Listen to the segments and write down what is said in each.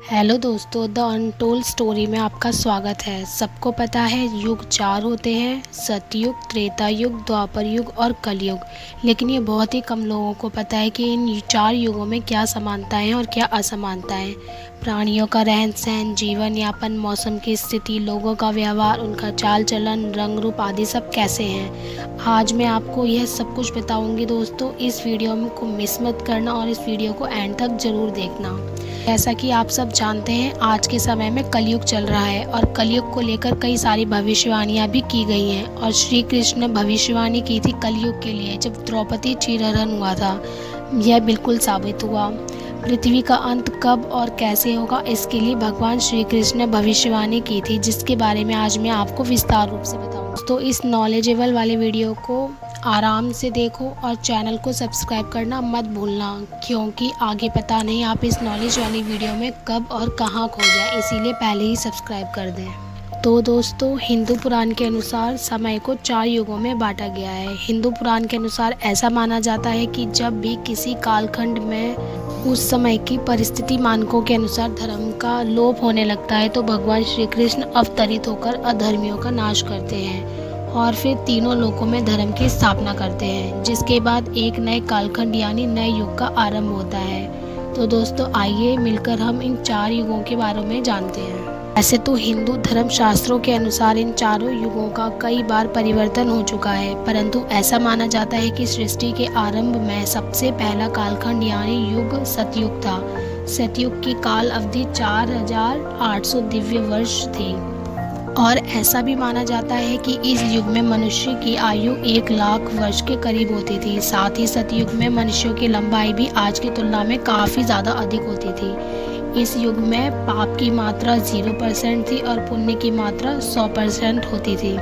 Hello दोस्तों, the untold story में आपका स्वागत है। सबको पता है युग चार होते हैं, सतयुग, त्रेता युग, द्वापर युग और कलयुग। लेकिन ये बहुत ही कम लोगों को पता है कि इन चार युगों में क्या समानताएं हैं और क्या असमानताएं। प्राणियों का रहन सहन, जीवन यापन, मौसम की स्थिति, लोगों का व्यवहार, उनका चाल चलन, रंग रूप आदि सब कैसे हैं। आज मैं आपको यह सब कुछ बताऊंगी दोस्तों। इस वीडियो को मिस मत करना और इस वीडियो को एंड तक जरूर देखना। जैसा कि आप सब जानते हैं, आज के समय में कलयुग चल रहा है और कलयुग को लेकर कई सारी भविष्यवाणियां भी की गई हैं। और श्री कृष्ण ने भविष्यवाणी की थी कलयुग के लिए, जब द्रौपदी चीरहरण हुआ था। यह बिल्कुल साबित हुआ। पृथ्वी का अंत कब और कैसे होगा, इसके लिए भगवान श्री कृष्ण ने भविष्यवाणी की थी, जिसके बारे में आज मैं आपको विस्तार रूप से बताऊंगा। तो इस नॉलेजेबल वाले वीडियो को आराम से देखो और चैनल को सब्सक्राइब करना मत भूलना, क्योंकि आगे पता नहीं आप इस नॉलेज वाली वीडियो में कब और कहां खो जाए, इसीलिए पहले ही सब्सक्राइब कर दें। तो दोस्तों, हिंदू पुराण के अनुसार समय को चार युगों में बांटा गया है। हिंदू पुराण के अनुसार ऐसा माना जाता है कि जब भी किसी कालखंड में उस समय की परिस्थिति मानकों के अनुसार धर्म का लोप होने लगता है, तो भगवान श्री कृष्ण अवतरित होकर अधर्मियों का नाश करते हैं और फिर तीनों लोकों में धर्म की स्थापना करते हैं, जिसके बाद एक नए कालखंड यानी नए युग का आरंभ होता है। तो दोस्तों, आइए मिलकर हम इन चार युगों के बारे में जानते हैं। ऐसे तो हिंदू धर्म शास्त्रों के अनुसार इन चारों युगों का कई बार परिवर्तन हो चुका है, परंतु ऐसा माना जाता है कि सृष्टि के आरंभ में सबसे पहला कालखंड यानी युग सतयुग था। सतयुग की काल अवधि 4800 दिव्य वर्ष थी और ऐसा भी माना जाता है कि इस युग में मनुष्य की आयु 1 लाख वर्ष के करीब होती थी। साथ ही सतयुग में मनुष्यों की लंबाई भी आज की तुलना में काफ़ी ज़्यादा अधिक होती थी। इस युग में पाप की मात्रा 0% थी और पुण्य की मात्रा 100% होती थी।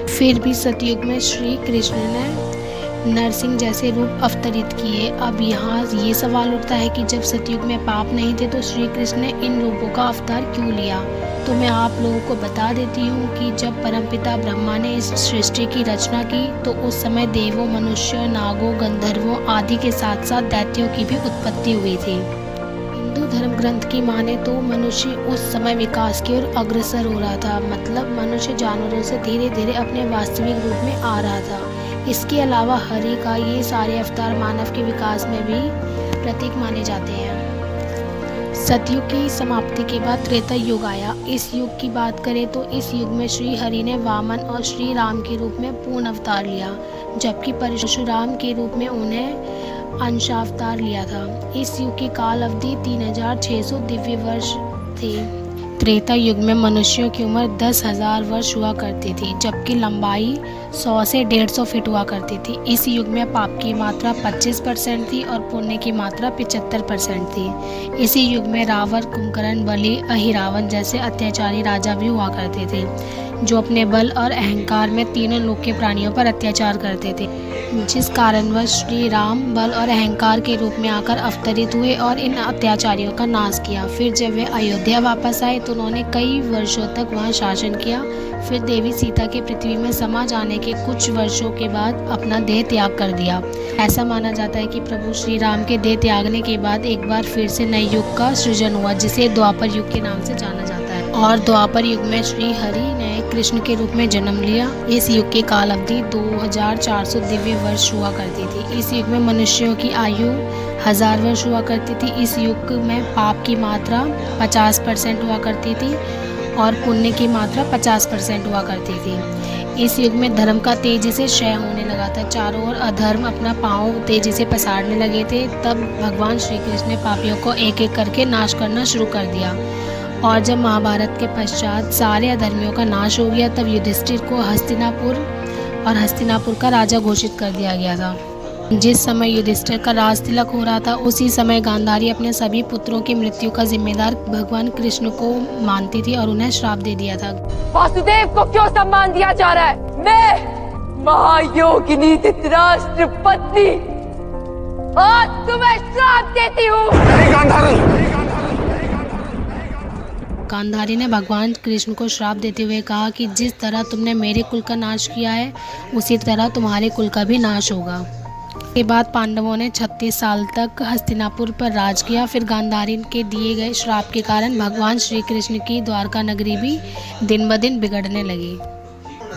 फिर भी सतयुग में श्री कृष्ण ने नरसिंह जैसे रूप अवतरित किए। अब यहाँ ये सवाल उठता है कि जब सतयुग में पाप नहीं थे तो श्री कृष्ण ने इन रूपों का अवतार क्यों लिया। तो मैं आप लोगों को बता देती हूँ कि जब परमपिता ब्रह्मा ने इस सृष्टि की रचना की, तो उस समय देवों, मनुष्यों, नागों, गंधर्वों आदि के साथ साथ दैत्यों की भी उत्पत्ति हुई थी। हिंदू धर्म ग्रंथ की माने तो मनुष्य उस समय विकास की ओर अग्रसर हो रहा था, मतलब मनुष्य जानवरों से धीरे धीरे अपने वास्तविक रूप में आ रहा था। इसके अलावा हरि का ये सारे अवतार मानव के विकास में भी प्रतीक माने जाते हैं। सतयुग की समाप्ति के बाद त्रेता युग आया। इस युग की बात करें तो इस युग में श्री हरि ने वामन और श्री राम के रूप में पूर्ण अवतार लिया, जबकि परशुराम के रूप में उन्हें अंशावतार लिया था। इस युग की काल अवधि 3600 दिव्य वर्ष थी। त्रेता युग में मनुष्यों की उम्र 10,000 वर्ष हुआ करती थी, जबकि लंबाई 100 से 150 फीट हुआ करती थी। इस युग में पाप की मात्रा 25% थी और पुण्य की मात्रा 75% थी। इसी युग में रावण, कुंभकर्ण, बलि, अहिरावण जैसे अत्याचारी राजा भी हुआ करते थे, जो अपने बल और अहंकार में तीनों लोक के प्राणियों पर अत्याचार करते थे, जिस कारणवश श्री राम बल और अहंकार के रूप में आकर अवतरित हुए और इन अत्याचारियों का नाश किया। फिर जब वे अयोध्या वापस आए तो उन्होंने कई वर्षों तक वहां शासन किया। फिर देवी सीता के पृथ्वी में समा जाने के कुछ वर्षों के बाद अपना देह त्याग कर दिया। ऐसा माना जाता है कि प्रभु श्री राम के देह त्यागने के बाद एक बार फिर से नए युग का सृजन हुआ, जिसे द्वापर युग के नाम से जाना जाता है। और द्वापर युग में श्री हरि ने कृष्ण के रूप में जन्म लिया। इस युग की काल अवधि 2400 दिव्य वर्ष हुआ करती थी। इस युग में मनुष्यों की आयु 1000 वर्ष हुआ करती थी। इस युग में पाप की मात्रा 50% हुआ करती थी और पुण्य की मात्रा 50% हुआ करती थी। इस युग में धर्म का तेजी से क्षय होने लगा था। चारों ओर अधर्म अपना पांव तेजी से पसारने लगे थे। तब भगवान श्री कृष्ण ने पापियों को एक एक करके नाश करना शुरू कर दिया। और जब महाभारत के पश्चात सारे अधर्मियों का नाश हो गया, तब युधिष्ठिर को हस्तिनापुर का राजा घोषित कर दिया गया था। जिस समय युधिष्ठिर का राज तिलक हो रहा था, उसी समय गांधारी अपने सभी पुत्रों की मृत्यु का जिम्मेदार भगवान कृष्ण को मानती थी और उन्हें श्राप दे दिया था। वासुदेव को क्यों सम्मान दिया जा रहा है? मैं महायोगिनी धृतराष्ट्र पत्नी आज तुम्हें श्राप देती हूँ। गांधारी ने भगवान कृष्ण को श्राप देते हुए कहा कि जिस तरह तुमने मेरे कुल का नाश किया है, उसी तरह तुम्हारे कुल का भी नाश होगा। के बाद पांडवों ने 36 साल तक हस्तिनापुर पर राज किया। फिर गांधारी के दिए गए श्राप के कारण भगवान श्री कृष्ण की द्वारका नगरी भी दिन ब दिन बिगड़ने लगी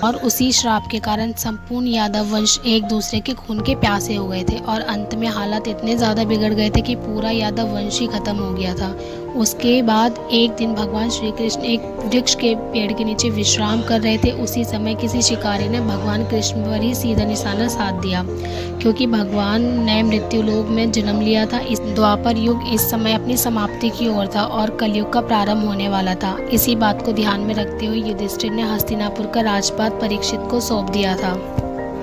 और उसी श्राप के कारण संपूर्ण यादव वंश एक दूसरे के खून के प्यासे हो गए थे और अंत में हालत इतने ज़्यादा बिगड़ गए थे कि पूरा यादव वंश ही खत्म हो गया था। उसके बाद एक दिन भगवान श्री कृष्ण एक वृक्ष के पेड़ के नीचे विश्राम कर रहे थे। उसी समय किसी शिकारी ने भगवान कृष्ण पर ही सीधा निशाना साध दिया, क्योंकि भगवान ने मृत्यु लोक में जन्म लिया था। इस द्वापर युग इस समय अपनी समाप्ति की ओर था और कलयुग का प्रारंभ होने वाला था। इसी बात को ध्यान में रखते हुए युधिष्ठिर ने हस्तिनापुर का राजपाट परीक्षित को सौंप दिया था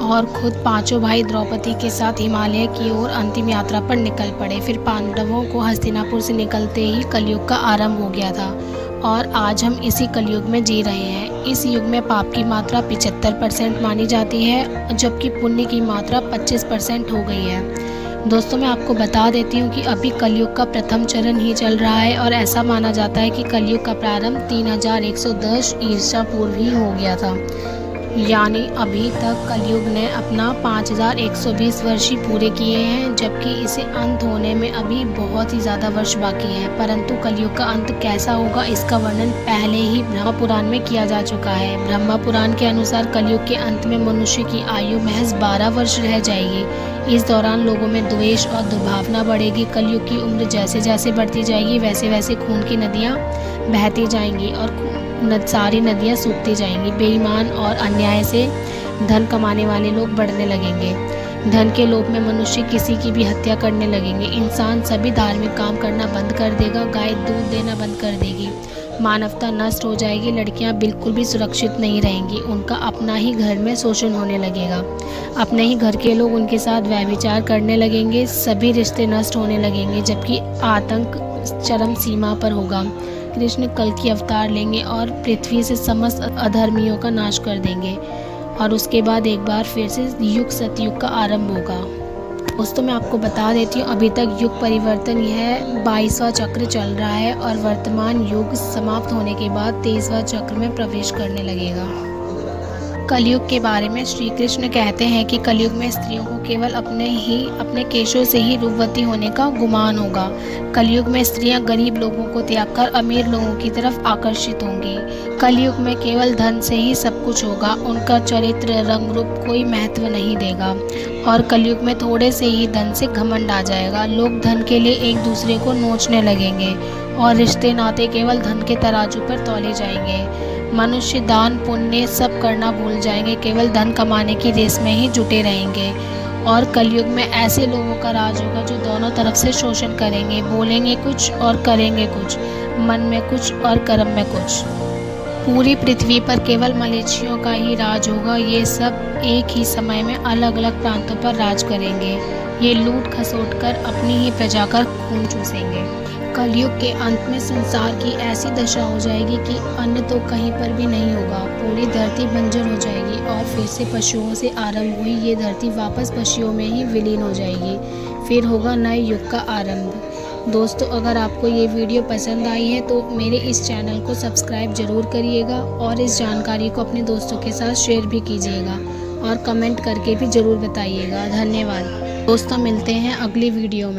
और खुद पांचों भाई द्रौपदी के साथ हिमालय की ओर अंतिम यात्रा पर निकल पड़े। फिर पांडवों को हस्तिनापुर से निकलते ही कलयुग का आरंभ हो गया था और आज हम इसी कलयुग में जी रहे हैं। इस युग में पाप की मात्रा 75% मानी जाती है, जबकि पुण्य की मात्रा 25% हो गई है। दोस्तों, मैं आपको बता देती हूँ कि अभी कलयुग का प्रथम चरण ही चल रहा है और ऐसा माना जाता है कि कलयुग का प्रारंभ 3110 ईसा पूर्व ही हो गया था। यानी अभी तक कलयुग ने अपना 5120 वर्ष ही पूरे किए हैं, जबकि इसे अंत होने में अभी बहुत ही ज़्यादा वर्ष बाकी हैं। परंतु कलयुग का अंत कैसा होगा इसका वर्णन पहले ही ब्रह्म पुराण में किया जा चुका है। ब्रह्म पुराण के अनुसार कलयुग के अंत में मनुष्य की आयु महज 12 वर्ष रह जाएगी। इस दौरान लोगों में द्वेष और दुर्भावना बढ़ेगी। कलयुग की उम्र जैसे जैसे बढ़ती जाएगी वैसे वैसे खून की नदियाँ बहती जाएंगी और सारी नदियाँ सूखती जाएंगी। बेईमान और अन्याय से धन कमाने वाले लोग बढ़ने लगेंगे। धन के लोभ में मनुष्य किसी की भी हत्या करने लगेंगे। इंसान सभी धार्मिक काम करना बंद कर देगा। गाय दूध देना बंद कर देगी। मानवता नष्ट हो जाएगी। लड़कियां बिल्कुल भी सुरक्षित नहीं रहेंगी। उनका अपना ही घर में शोषण होने लगेगा। अपने ही घर के लोग उनके साथ व्यभिचार करने लगेंगे। सभी रिश्ते नष्ट होने लगेंगे, जबकि आतंक चरम सीमा पर होगा। कृष्ण कल की अवतार लेंगे और पृथ्वी से समस्त अधर्मियों का नाश कर देंगे और उसके बाद एक बार फिर से युग सतयुग का आरंभ होगा। दोस्तों, मैं आपको बता देती हूँ अभी तक युग परिवर्तन यह 22वां चक्र चल रहा है और वर्तमान युग समाप्त होने के बाद 23वां चक्र में प्रवेश करने लगेगा। कलयुग के बारे में श्री कृष्ण कहते हैं कि कलयुग में स्त्रियों को केवल अपने केशों से ही रूपवती होने का गुमान होगा। कलयुग में स्त्रियां गरीब लोगों को त्याग कर अमीर लोगों की तरफ आकर्षित होंगी। कलयुग में केवल धन से ही सब कुछ होगा। उनका चरित्र रंग रूप कोई महत्व नहीं देगा और कलयुग में थोड़े से ही धन से घमंड आ जाएगा। लोग धन के लिए एक दूसरे को नोचने लगेंगे और रिश्ते नाते केवल धन के तराजू पर तौले जाएंगे। मनुष्य दान पुण्य सब करना भूल जाएंगे, केवल धन कमाने की रेस में ही जुटे रहेंगे। और कलयुग में ऐसे लोगों का राज होगा जो दोनों तरफ से शोषण करेंगे, बोलेंगे कुछ और करेंगे कुछ, मन में कुछ और कर्म में कुछ। पूरी पृथ्वी पर केवल मलेच्छियों का ही राज होगा। ये सब एक ही समय में अलग अलग प्रांतों पर राज करेंगे। ये लूट खसोट कर अपनी ही प्रजा का खून चूसेंगे। कलयुग के अंत में संसार की ऐसी दशा हो जाएगी कि अन्न तो कहीं पर भी नहीं होगा। पूरी धरती बंजर हो जाएगी और फिर से पशुओं से आरंभ हुई ये धरती वापस पशुओं में ही विलीन हो जाएगी। फिर होगा नए युग का आरंभ। दोस्तों, अगर आपको ये वीडियो पसंद आई है तो मेरे इस चैनल को सब्सक्राइब ज़रूर करिएगा और इस जानकारी को अपने दोस्तों के साथ शेयर भी कीजिएगा और कमेंट करके भी ज़रूर बताइएगा। धन्यवाद दोस्तों, मिलते हैं अगली वीडियो में।